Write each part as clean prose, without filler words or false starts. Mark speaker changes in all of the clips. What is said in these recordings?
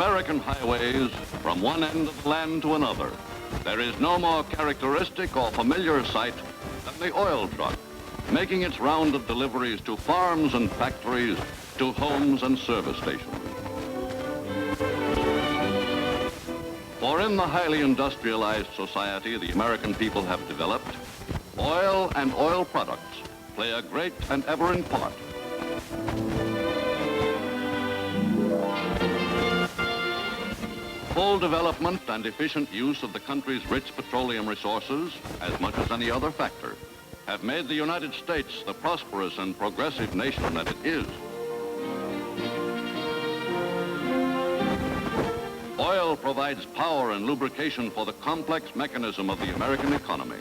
Speaker 1: American highways, from one end of the land to another, there is no more characteristic or familiar sight than the oil truck, making its round of deliveries to farms and factories, to homes and service stations. For in the highly industrialized society the American people have developed, oil and oil products play a great and ever-in part. Full development and efficient use of the country's rich petroleum resources, as much as any other factor, have made the United States the prosperous and progressive nation that it is. Oil provides power and lubrication for the complex mechanism of the American economy.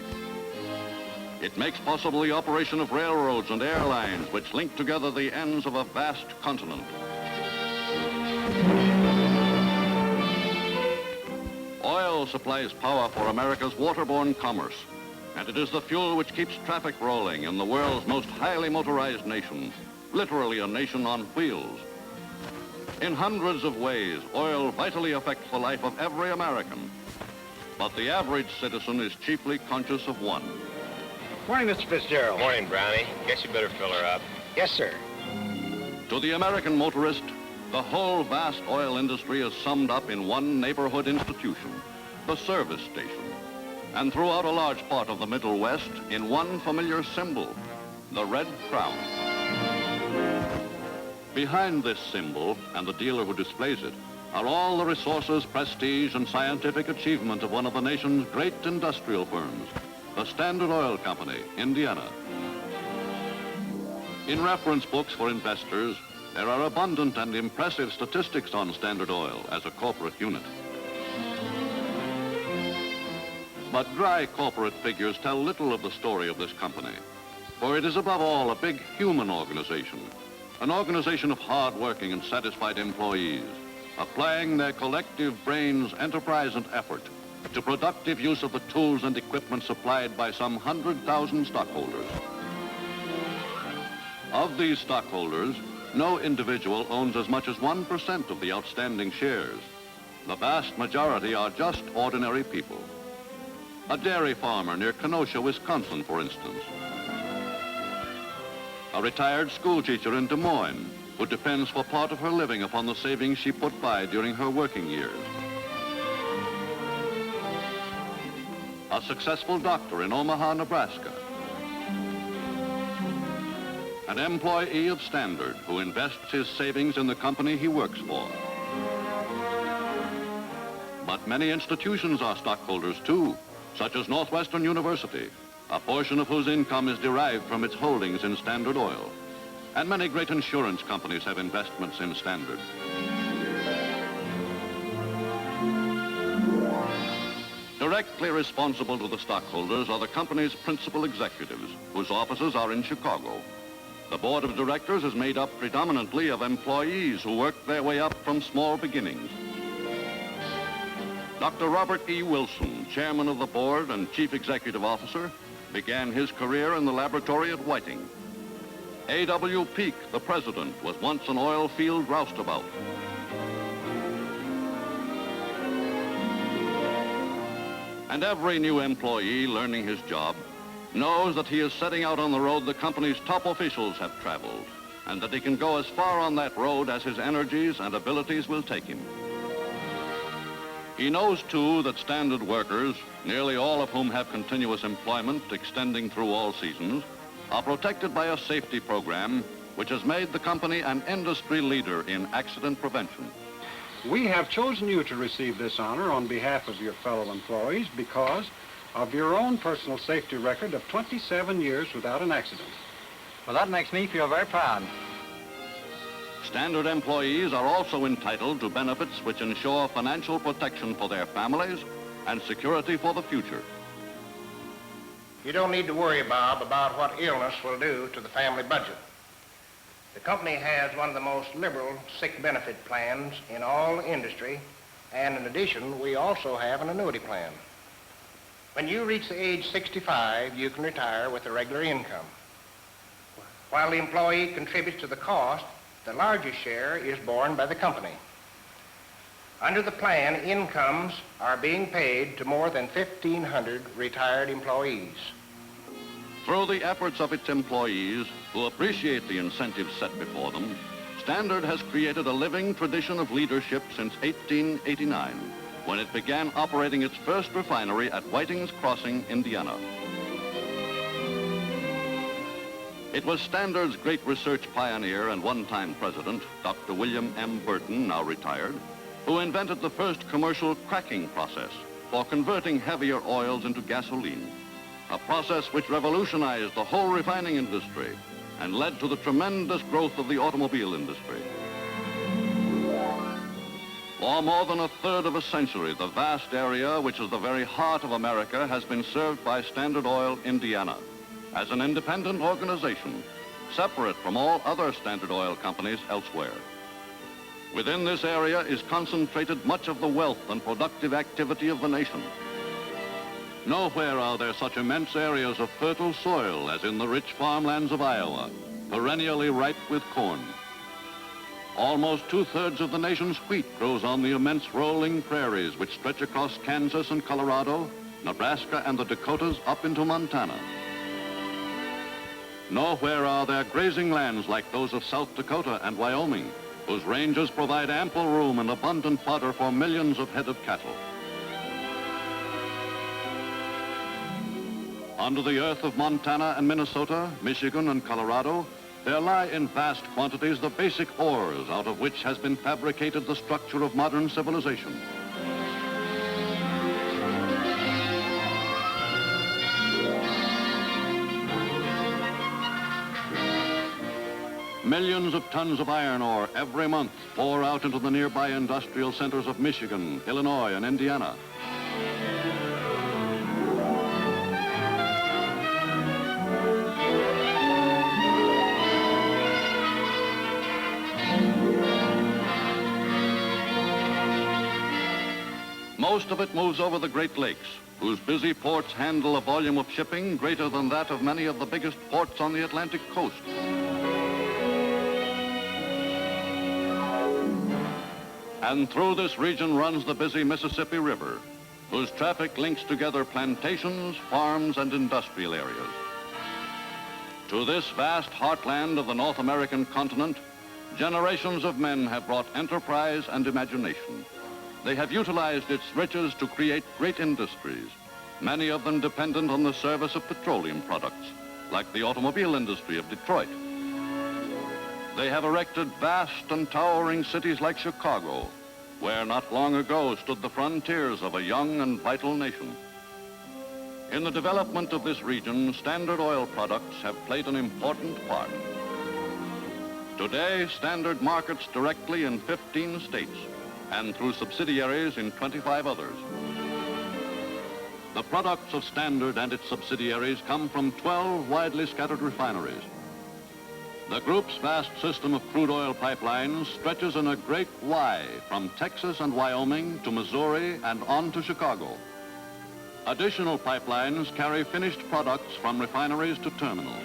Speaker 1: It makes possible the operation of railroads and airlines which link together the ends of a vast continent. Oil supplies power for America's waterborne commerce, and it is the fuel which keeps traffic rolling in the world's most highly motorized nation, literally a nation on wheels. In hundreds of ways, oil vitally affects the life of every American, but the average citizen is chiefly conscious of one.
Speaker 2: Morning, Mr. Fitzgerald.
Speaker 3: Morning, Brownie. Guess you better fill her up.
Speaker 2: Yes, sir.
Speaker 1: To the American motorist, the whole vast oil industry is summed up in one neighborhood institution, the service station, and throughout a large part of the Middle West in one familiar symbol, the red crown. Behind this symbol and the dealer who displays it are all the resources, prestige, and scientific achievement of one of the nation's great industrial firms, the Standard Oil Company, Indiana. In reference books for investors, there are abundant and impressive statistics on Standard Oil as a corporate unit. But dry corporate figures tell little of the story of this company, for it is above all a big human organization, an organization of hard-working and satisfied employees, applying their collective brains, enterprise, and effort to productive use of the tools and equipment supplied by some 100,000 stockholders. Of these stockholders, no individual owns as much as 1% of the outstanding shares. The vast majority are just ordinary people. A dairy farmer near Kenosha, Wisconsin, for instance. A retired schoolteacher in Des Moines, who depends for part of her living upon the savings she put by during her working years. A successful doctor in Omaha, Nebraska. An employee of Standard who invests his savings in the company he works for. But many institutions are stockholders too, such as Northwestern University, a portion of whose income is derived from its holdings in Standard Oil. And many great insurance companies have investments in Standard. Directly responsible to the stockholders are the company's principal executives, whose offices are in Chicago. The board of directors is made up predominantly of employees who worked their way up from small beginnings. Dr. Robert E. Wilson, chairman of the board and chief executive officer, began his career in the laboratory at Whiting. A.W. Peake, the president, was once an oil field roustabout. And every new employee learning his job knows that he is setting out on the road the company's top officials have traveled, and that he can go as far on that road as his energies and abilities will take him. He knows, too, that Standard workers, nearly all of whom have continuous employment extending through all seasons, are protected by a safety program which has made the company an industry leader in accident prevention.
Speaker 2: We have chosen you to receive this honor on behalf of your fellow employees because of your own personal safety record of 27 years without an accident.
Speaker 4: Well, that makes me feel very proud.
Speaker 1: Standard employees are also entitled to benefits which ensure financial protection for their families and security for the future.
Speaker 5: You don't need to worry, Bob, about what illness will do to the family budget. The company has one of the most liberal sick benefit plans in all the industry, and in addition, we also have an annuity plan. When you reach the age 65, you can retire with a regular income. While the employee contributes to the cost, the largest share is borne by the company. Under the plan, incomes are being paid to more than 1,500 retired employees.
Speaker 1: Through the efforts of its employees, who appreciate the incentives set before them, Standard has created a living tradition of leadership since 1889, when it began operating its first refinery at Whiting's Crossing, Indiana. It was Standard's great research pioneer and one-time president, Dr. William M. Burton, now retired, who invented the first commercial cracking process for converting heavier oils into gasoline, a process which revolutionized the whole refining industry and led to the tremendous growth of the automobile industry. For more than a third of a century, the vast area, which is the very heart of America, has been served by Standard Oil Indiana as an independent organization, separate from all other Standard Oil companies elsewhere. Within this area is concentrated much of the wealth and productive activity of the nation. Nowhere are there such immense areas of fertile soil as in the rich farmlands of Iowa, perennially ripe with corn. Almost two-thirds of the nation's wheat grows on the immense rolling prairies which stretch across Kansas and Colorado, Nebraska and the Dakotas up into Montana. Nowhere are there grazing lands like those of South Dakota and Wyoming, whose ranges provide ample room and abundant fodder for millions of head of cattle. Under the earth of Montana and Minnesota, Michigan and Colorado, there lie in vast quantities the basic ores out of which has been fabricated the structure of modern civilization. Millions of tons of iron ore every month pour out into the nearby industrial centers of Michigan, Illinois, and Indiana. Most of it moves over the Great Lakes, whose busy ports handle a volume of shipping greater than that of many of the biggest ports on the Atlantic coast. And through this region runs the busy Mississippi River, whose traffic links together plantations, farms, and industrial areas. To this vast heartland of the North American continent, generations of men have brought enterprise and imagination. They have utilized its riches to create great industries, many of them dependent on the service of petroleum products, like the automobile industry of Detroit. They have erected vast and towering cities like Chicago, where not long ago stood the frontiers of a young and vital nation. In the development of this region, Standard Oil products have played an important part. Today, Standard markets directly in 15 states and through subsidiaries in 25 others. The products of Standard and its subsidiaries come from 12 widely scattered refineries. The group's vast system of crude oil pipelines stretches in a great Y from Texas and Wyoming to Missouri and on to Chicago. Additional pipelines carry finished products from refineries to terminals.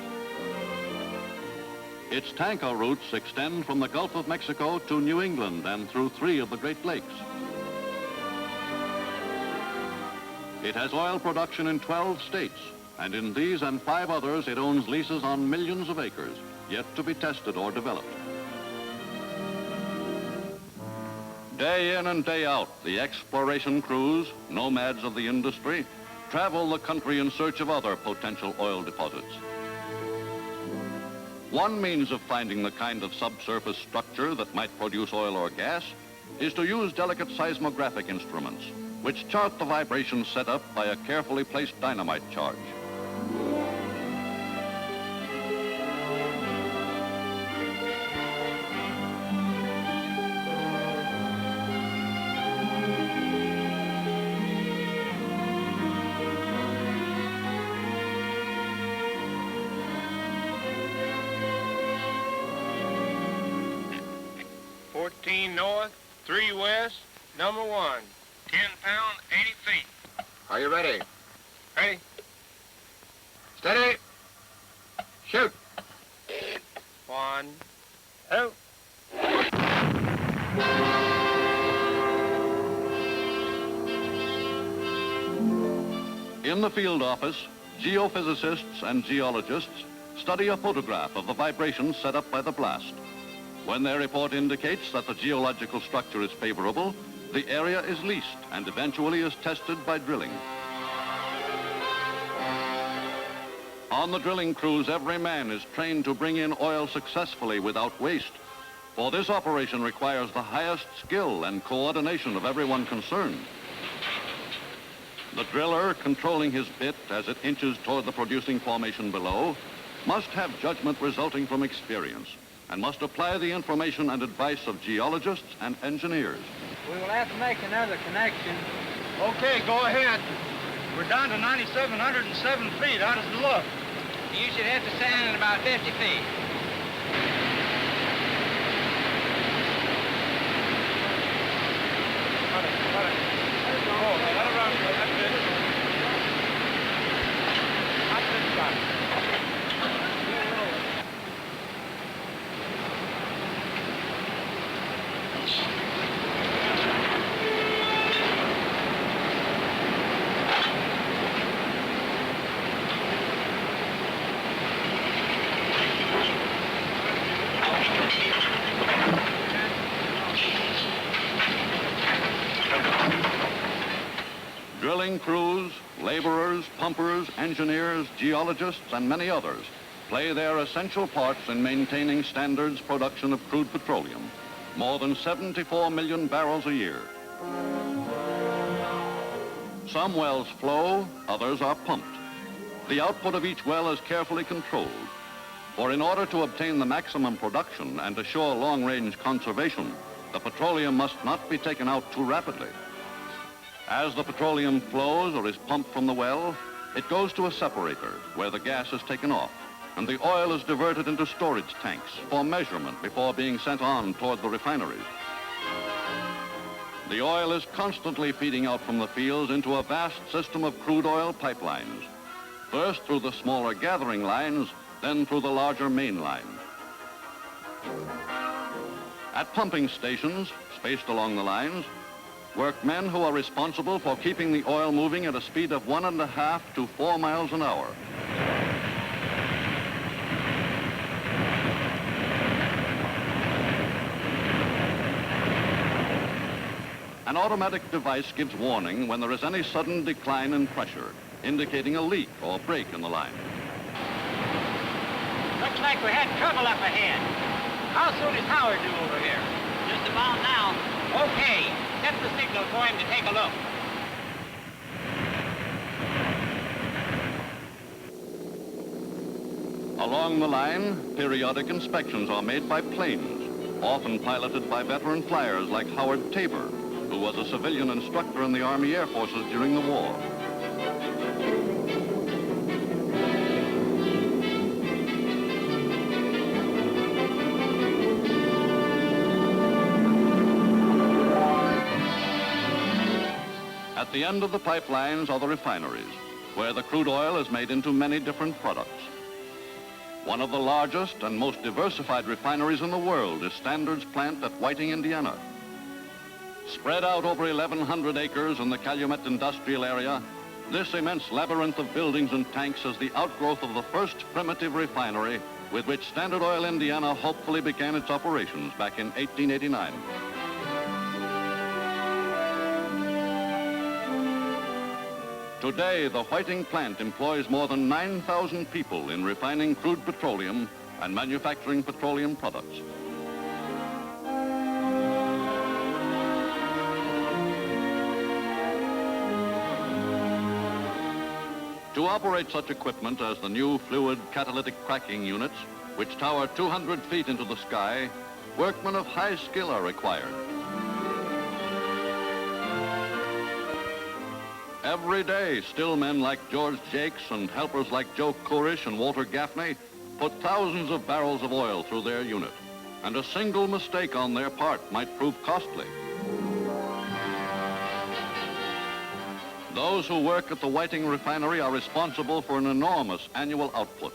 Speaker 1: Its tanker routes extend from the Gulf of Mexico to New England and through 3 of the Great Lakes. It has oil production in 12 states, and in these and 5 others it owns leases on millions of acres, yet to be tested or developed. Day in and day out, the exploration crews, nomads of the industry, travel the country in search of other potential oil deposits. One means of finding the kind of subsurface structure that might produce oil or gas is to use delicate seismographic instruments, which chart the vibrations set up by a carefully placed dynamite charge.
Speaker 3: North, 3 west, number 1. 10 pound, 80 feet.
Speaker 6: Are you ready?
Speaker 3: Ready?
Speaker 6: Steady. Shoot.
Speaker 3: 1, 2.
Speaker 1: In the field office, geophysicists and geologists study a photograph of the vibrations set up by the blast. When their report indicates that the geological structure is favorable, the area is leased and eventually is tested by drilling. On the drilling crews, every man is trained to bring in oil successfully without waste, for this operation requires the highest skill and coordination of everyone concerned. The driller, controlling his bit as it inches toward the producing formation below, must have judgment resulting from experience and must apply the information and advice of geologists and engineers.
Speaker 4: We will have to make another connection.
Speaker 3: Okay, go ahead. We're down to 9,707 feet. How does it look?
Speaker 4: You should have to stand in about 50 feet.
Speaker 1: Drilling crews, laborers, pumpers, engineers, geologists, and many others play their essential parts in maintaining Standard's production of crude petroleum, more than 74 million barrels a year. Some wells flow, others are pumped. The output of each well is carefully controlled, for in order to obtain the maximum production and assure long-range conservation, the petroleum must not be taken out too rapidly. As the petroleum flows or is pumped from the well, it goes to a separator where the gas is taken off, and the oil is diverted into storage tanks for measurement before being sent on toward the refineries. The oil is constantly feeding out from the fields into a vast system of crude oil pipelines, first through the smaller gathering lines, then through the larger main lines. At pumping stations, spaced along the lines, workmen who are responsible for keeping the oil moving at a speed of 1.5 to 4 miles an hour. An automatic device gives warning when there is any sudden decline in pressure, indicating a leak or break in the line.
Speaker 4: Looks like we had trouble up ahead. How soon is Howard due over here? Just about now. Okay. Set the signal for him to take a look.
Speaker 1: Along the line, periodic inspections are made by planes, often piloted by veteran flyers like Howard Tabor, who was a civilian instructor in the Army Air Forces during the war. At the end of the pipelines are the refineries, where the crude oil is made into many different products. One of the largest and most diversified refineries in the world is Standard's plant at Whiting, Indiana. Spread out over 1,100 acres in the Calumet industrial area, this immense labyrinth of buildings and tanks is the outgrowth of the first primitive refinery with which Standard Oil Indiana hopefully began its operations back in 1889. Today, the Whiting plant employs more than 9,000 people in refining crude petroleum and manufacturing petroleum products. To operate such equipment as the new fluid catalytic cracking units, which tower 200 feet into the sky, workmen of high skill are required. Every day, still men like George Jakes and helpers like Joe Kourish and Walter Gaffney put thousands of barrels of oil through their unit, and a single mistake on their part might prove costly. Those who work at the Whiting refinery are responsible for an enormous annual output.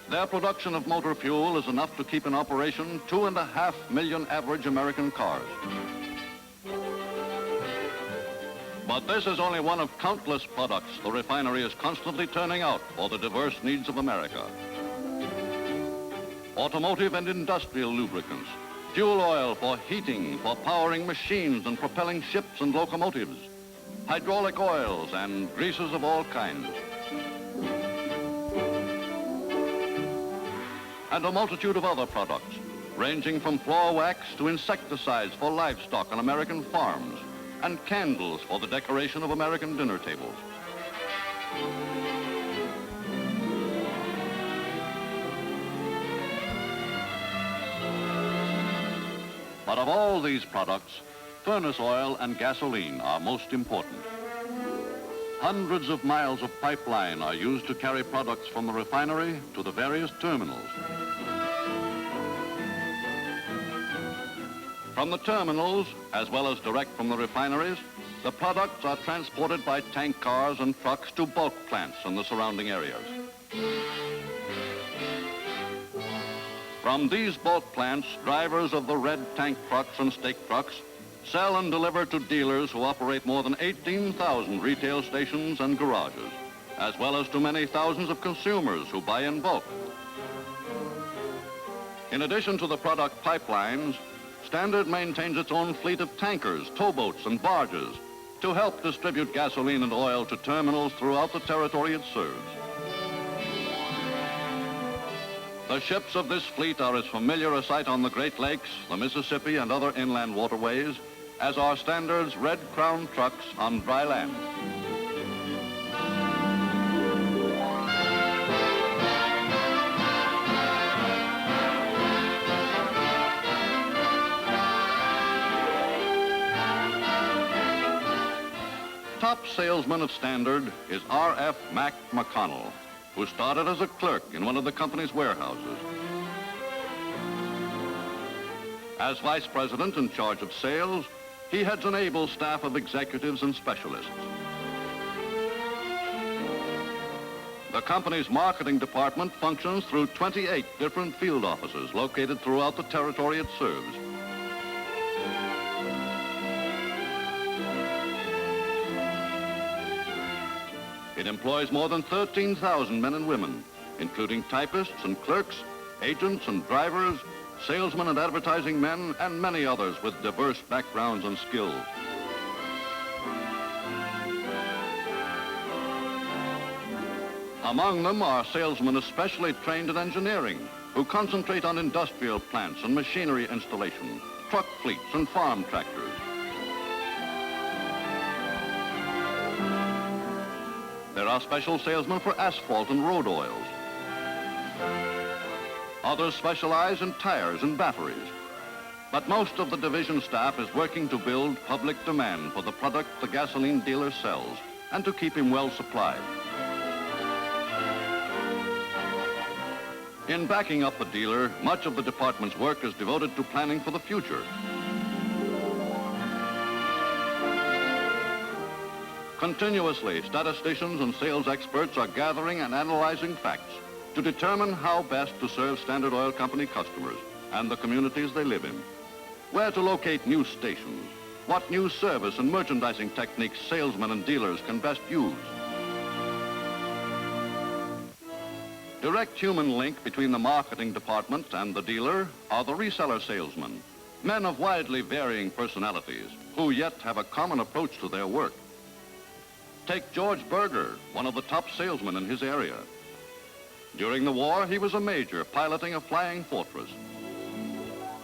Speaker 1: Their production of motor fuel is enough to keep in operation 2.5 million average American cars. But this is only one of countless products the refinery is constantly turning out for the diverse needs of America. Automotive and industrial lubricants, fuel oil for heating, for powering machines and propelling ships and locomotives, hydraulic oils and greases of all kinds, and a multitude of other products, ranging from floor wax to insecticides for livestock on American farms, and candles for the decoration of American dinner tables. But of all these products, furnace oil and gasoline are most important. Hundreds of miles of pipeline are used to carry products from the refinery to the various terminals. From the terminals, as well as direct from the refineries, the products are transported by tank cars and trucks to bulk plants in the surrounding areas. From these bulk plants, drivers of the red tank trucks and stake trucks sell and deliver to dealers who operate more than 18,000 retail stations and garages, as well as to many thousands of consumers who buy in bulk. In addition to the product pipelines, Standard maintains its own fleet of tankers, towboats, and barges to help distribute gasoline and oil to terminals throughout the territory it serves. The ships of this fleet are as familiar a sight on the Great Lakes, the Mississippi, and other inland waterways as are Standard's Red Crown trucks on dry land. Top salesman of Standard is R.F. Mac McConnell, who started as a clerk in one of the company's warehouses. As vice president in charge of sales, he heads an able staff of executives and specialists. The company's marketing department functions through 28 different field offices located throughout the territory it serves. It employs more than 13,000 men and women, including typists and clerks, agents and drivers, salesmen and advertising men, and many others with diverse backgrounds and skills. Among them are salesmen especially trained in engineering, who concentrate on industrial plants and machinery installation, truck fleets and farm tractors. There are special salesmen for asphalt and road oils. Others specialize in tires and batteries. But most of the division staff is working to build public demand for the product the gasoline dealer sells and to keep him well supplied. In backing up the dealer, much of the department's work is devoted to planning for the future. Continuously, statisticians and sales experts are gathering and analyzing facts to determine how best to serve Standard Oil Company customers and the communities they live in, where to locate new stations, what new service and merchandising techniques salesmen and dealers can best use. Direct human link between the marketing department and the dealer are the reseller salesmen, men of widely varying personalities who yet have a common approach to their work. Take George Berger, one of the top salesmen in his area. During the war, he was a major piloting a flying fortress.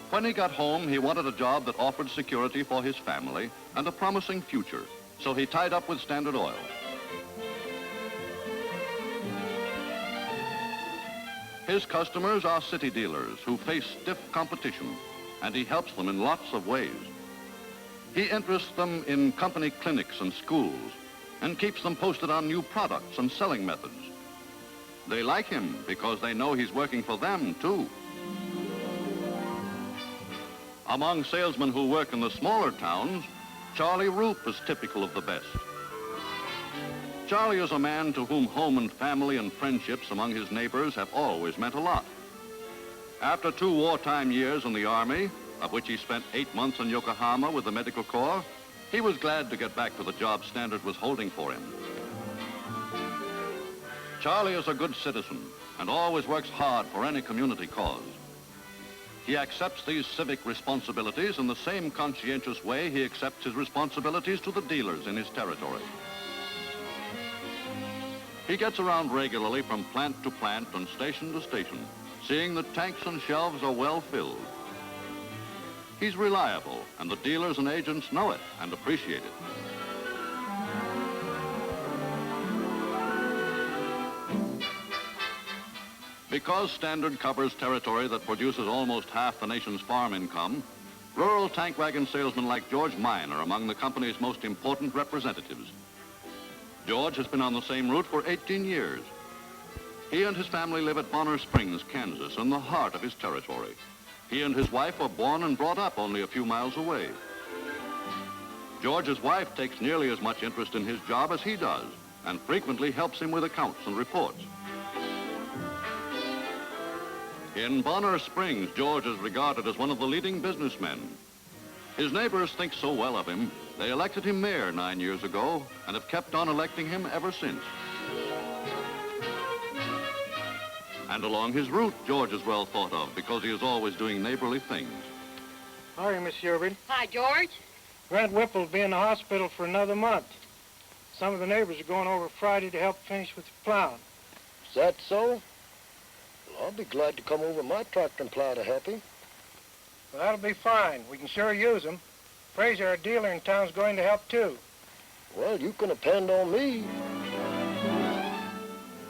Speaker 1: When he got home, he wanted a job that offered security for his family and a promising future, so he tied up with Standard Oil. His customers are city dealers who face stiff competition, and he helps them in lots of ways. He interests them in company clinics and schools, and keeps them posted on new products and selling methods. They like him because they know he's working for them, too. Among salesmen who work in the smaller towns, Charlie Roop is typical of the best. Charlie is a man to whom home and family and friendships among his neighbors have always meant a lot. After 2 wartime years in the Army, of which he spent 8 months in Yokohama with the Medical Corps, He was glad to get back to the job Standard was holding for him. Charlie is a good citizen and always works hard for any community cause. He accepts these civic responsibilities in the same conscientious way he accepts his responsibilities to the dealers in his territory. He gets around regularly from plant to plant and station to station, seeing that tanks and shelves are well filled. He's reliable, and the dealers and agents know it and appreciate it. Because Standard covers territory that produces almost half the nation's farm income, rural tank wagon salesmen like George Mine are among the company's most important representatives. George has been on the same route for 18 years. He and his family live at Bonner Springs, Kansas, in the heart of his territory. He and his wife were born and brought up only a few miles away. George's wife takes nearly as much interest in his job as he does and frequently helps him with accounts and reports. In Bonner Springs, George is regarded as one of the leading businessmen. His neighbors think so well of him, they elected him mayor 9 years ago and have kept on electing him ever since. And along his route, George is well thought of because he is always doing neighborly things.
Speaker 7: Hi, Miss Hubert.
Speaker 8: Hi, George.
Speaker 7: Grant Whipple will be in the hospital for another month. Some of the neighbors are going over Friday to help finish with the plowing.
Speaker 9: Is that so? Well, I'll be glad to come over my tractor and plow to help him.
Speaker 7: Well, that'll be fine. We can sure use them. Fraser, our dealer in town, is going to help, too.
Speaker 9: Well, you can depend on me.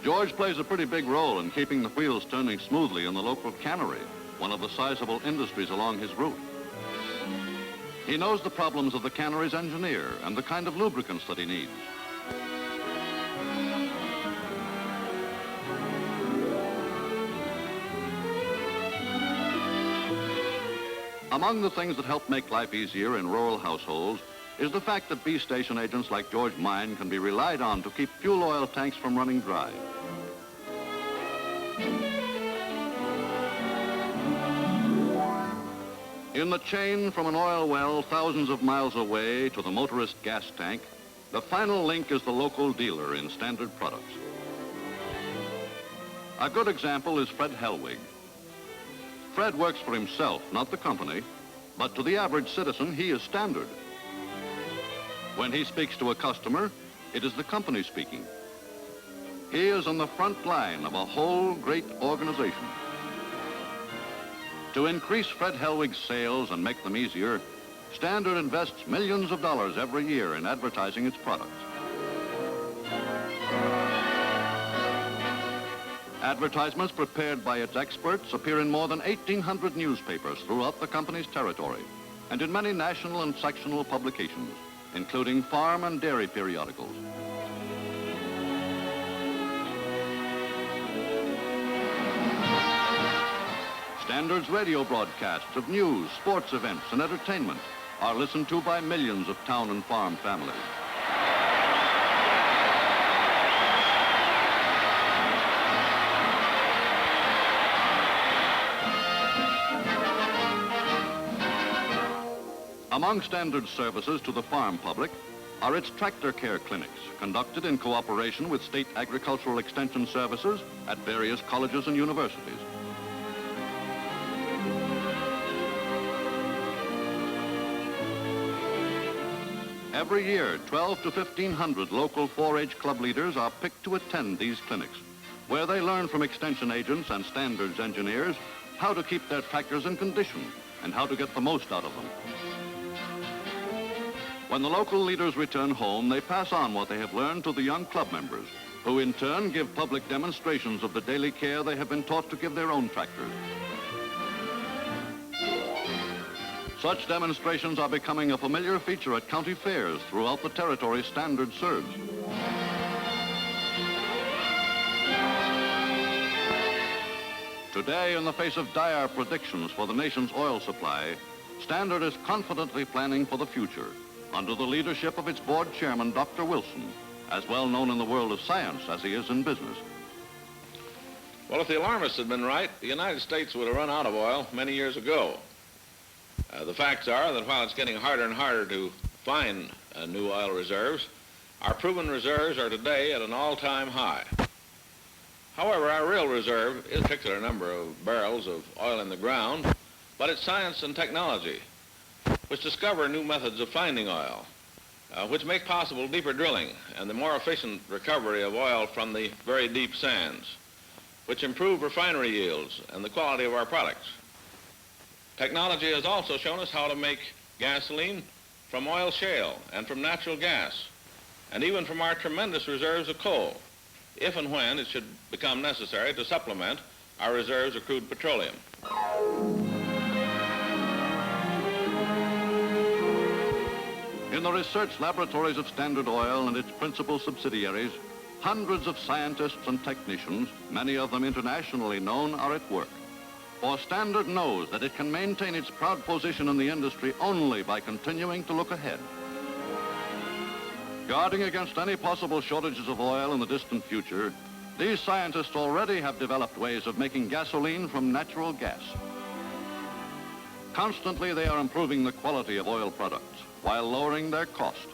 Speaker 1: George plays a pretty big role in keeping the wheels turning smoothly in the local cannery, one of the sizable industries along his route. He knows the problems of the cannery's engineer and the kind of lubricants that he needs. Among the things that help make life easier in rural households is the fact that bee station agents like George Mine can be relied on to keep fuel oil tanks from running dry. In the chain from an oil well thousands of miles away to the motorist gas tank, the final link is the local dealer in Standard products. A good example is Fred Helwig. Fred works for himself, not the company, but to the average citizen, he is Standard. When he speaks to a customer, it is the company speaking. He is on the front line of a whole great organization. To increase Fred Helwig's sales and make them easier, Standard invests millions of dollars every year in advertising its products. Advertisements prepared by its experts appear in more than 1,800 newspapers throughout the company's territory and in many national and sectional publications, including farm and dairy periodicals. Standard's radio broadcasts of news, sports events, and entertainment are listened to by millions of town and farm families. Among Standard's services to the farm public are its tractor care clinics, conducted in cooperation with state agricultural extension services at various colleges and universities. Every year, 1,200 to 1,500 local 4-H club leaders are picked to attend these clinics, where they learn from extension agents and Standards engineers how to keep their tractors in condition and how to get the most out of them. When the local leaders return home, they pass on what they have learned to the young club members, who in turn give public demonstrations of the daily care they have been taught to give their own tractors. Such demonstrations are becoming a familiar feature at county fairs throughout the territory Standard serves. Today, in the face of dire predictions for the nation's oil supply, Standard is confidently planning for the future under the leadership of its board chairman, Dr. Wilson, as well known in the world of science as he is in business.
Speaker 10: Well, if the alarmists had been right, the United States would have run out of oil many years ago. The facts are that while it's getting harder and harder to find new oil reserves, our proven reserves are today at an all-time high. However, our real reserve is a particular number of barrels of oil in the ground, but it's science and technology which discover new methods of finding oil, which make possible deeper drilling and the more efficient recovery of oil from the very deep sands, which improve refinery yields and the quality of our products. Technology has also shown us how to make gasoline from oil shale and from natural gas, and even from our tremendous reserves of coal, if and when it should become necessary to supplement our reserves of crude petroleum.
Speaker 1: In the research laboratories of Standard Oil and its principal subsidiaries, hundreds of scientists and technicians, many of them internationally known, are at work. For Standard knows that it can maintain its proud position in the industry only by continuing to look ahead. Guarding against any possible shortages of oil in the distant future, these scientists already have developed ways of making gasoline from natural gas. Constantly, they are improving the quality of oil products while lowering their cost,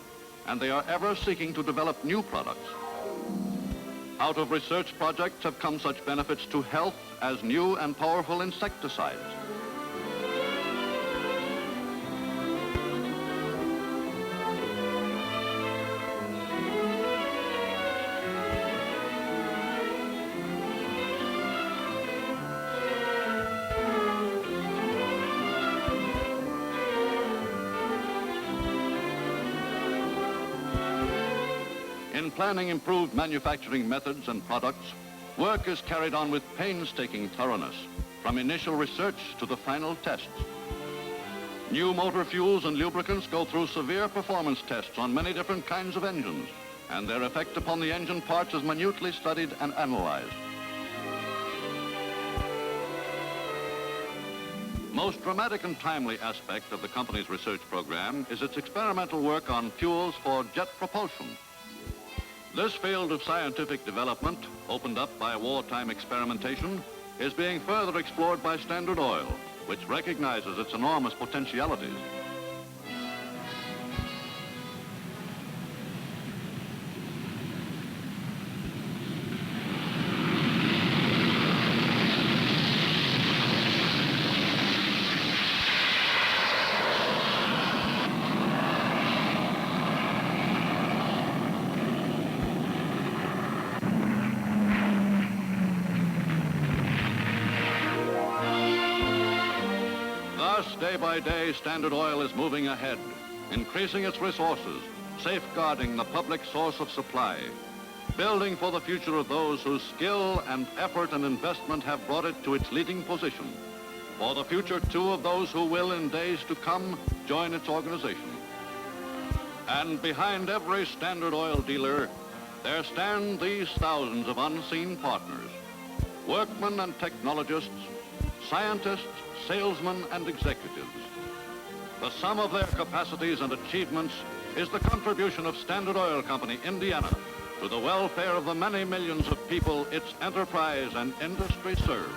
Speaker 1: and they are ever seeking to develop new products. Out of research projects have come such benefits to health as new and powerful insecticides. In planning improved manufacturing methods and products, work is carried on with painstaking thoroughness, from initial research to the final tests. New motor fuels and lubricants go through severe performance tests on many different kinds of engines, and their effect upon the engine parts is minutely studied and analyzed. Most dramatic and timely aspect of the company's research program is its experimental work on fuels for jet propulsion. This field of scientific development, opened up by wartime experimentation, is being further explored by Standard Oil, which recognizes its enormous potentialities. Day by day, Standard Oil is moving ahead, increasing its resources, safeguarding the public source of supply, building for the future of those whose skill and effort and investment have brought it to its leading position, for the future, too, of those who will, in days to come, join its organization. And behind every Standard Oil dealer, there stand these thousands of unseen partners, workmen and technologists, scientists, salesmen and executives. The sum of their capacities and achievements is the contribution of Standard Oil Company, Indiana, to the welfare of the many millions of people its enterprise and industry serve.